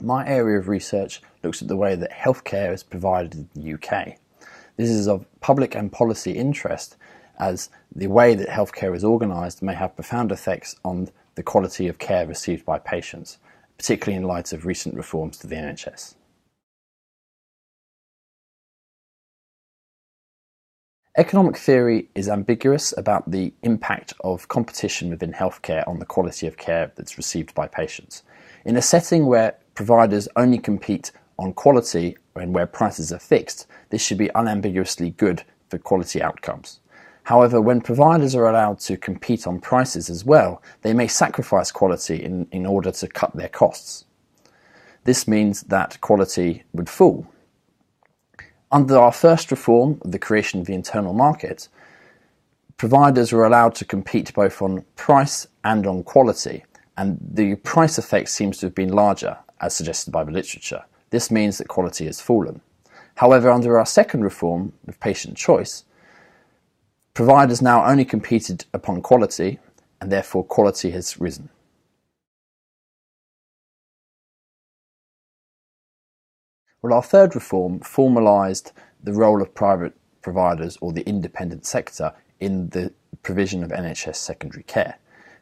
My area of research looks at the way that healthcare is provided in the UK. This is of public and policy interest, as the way that healthcare is organised may have profound effects on the quality of care received by patients, particularly in light of recent reforms to the NHS. Economic theory is ambiguous about the impact of competition within healthcare on the quality of care that's received by patients. In a setting where providers only compete on quality and where prices are fixed, this should be unambiguously good for quality outcomes. However, when providers are allowed to compete on prices as well, they may sacrifice quality in order to cut their costs. This means that quality would fall. Under our first reform, the creation of the internal market, providers were allowed to compete both on price and on quality, and the price effect seems to have been larger, as suggested by the literature. This means that quality has fallen. However, under our second reform, with patient choice, providers now only competed upon quality, and therefore quality has risen. Well, our third reform formalised the role of private providers or the independent sector in the provision of NHS secondary care.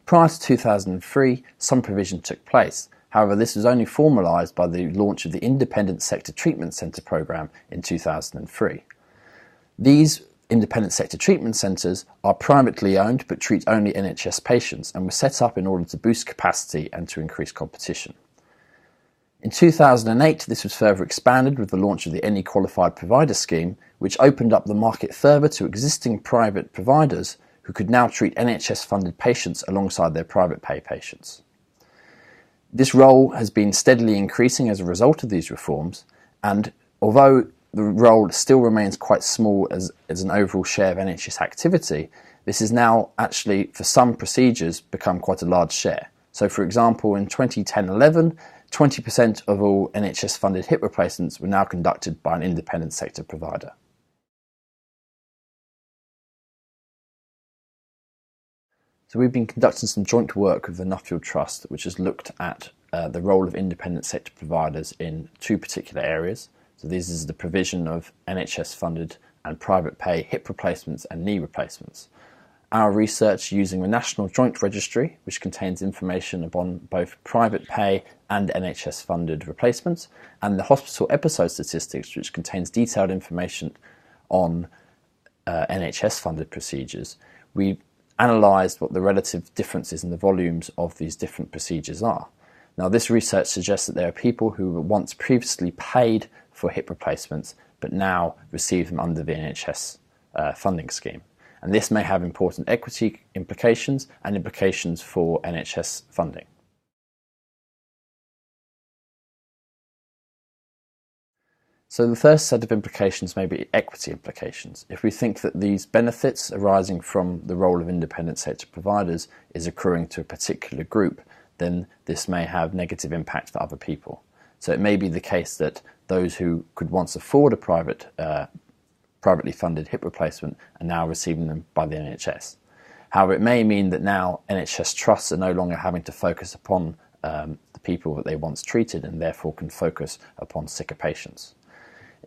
Prior to 2003, some provision took place. However, this was only formalised by the launch of the Independent Sector Treatment Centre programme in 2003. These independent sector treatment centres are privately owned but treat only NHS patients and were set up in order to boost capacity and to increase competition. In 2008, this was further expanded with the launch of the Any Qualified Provider scheme, which opened up the market further to existing private providers who could now treat NHS-funded patients alongside their private pay patients. This role has been steadily increasing as a result of these reforms, and although the role still remains quite small as an overall share of NHS activity, this is now actually, for some procedures, become quite a large share. So for example, in 2010-11, 20% of all NHS-funded hip replacements were now conducted by an independent sector provider. So we've been conducting some joint work with the Nuffield Trust, which has looked at the role of independent sector providers in two particular areas. So this is the provision of NHS-funded and private pay hip replacements and knee replacements. Our research using the National Joint Registry, which contains information upon both private pay and NHS-funded replacements, and the hospital episode statistics, which contains detailed information on NHS-funded procedures. We analysed what the relative differences in the volumes of these different procedures are. Now, this research suggests that there are people who were once previously paid for hip replacements, but now receive them under the NHS funding scheme. And this may have important equity implications and implications for NHS funding. So the first set of implications may be equity implications. If we think that these benefits arising from the role of independent sector providers is accruing to a particular group, then this may have negative impact for other people. So it may be the case that those who could once afford a privately funded hip replacement are now receiving them by the NHS. However, it may mean that now NHS trusts are no longer having to focus upon the people that they once treated and therefore can focus upon sicker patients.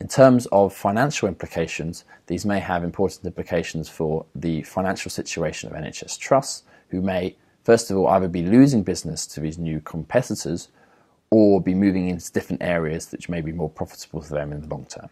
In terms of financial implications, these may have important implications for the financial situation of NHS trusts, who may, first of all, either be losing business to these new competitors or be moving into different areas which may be more profitable for them in the long term.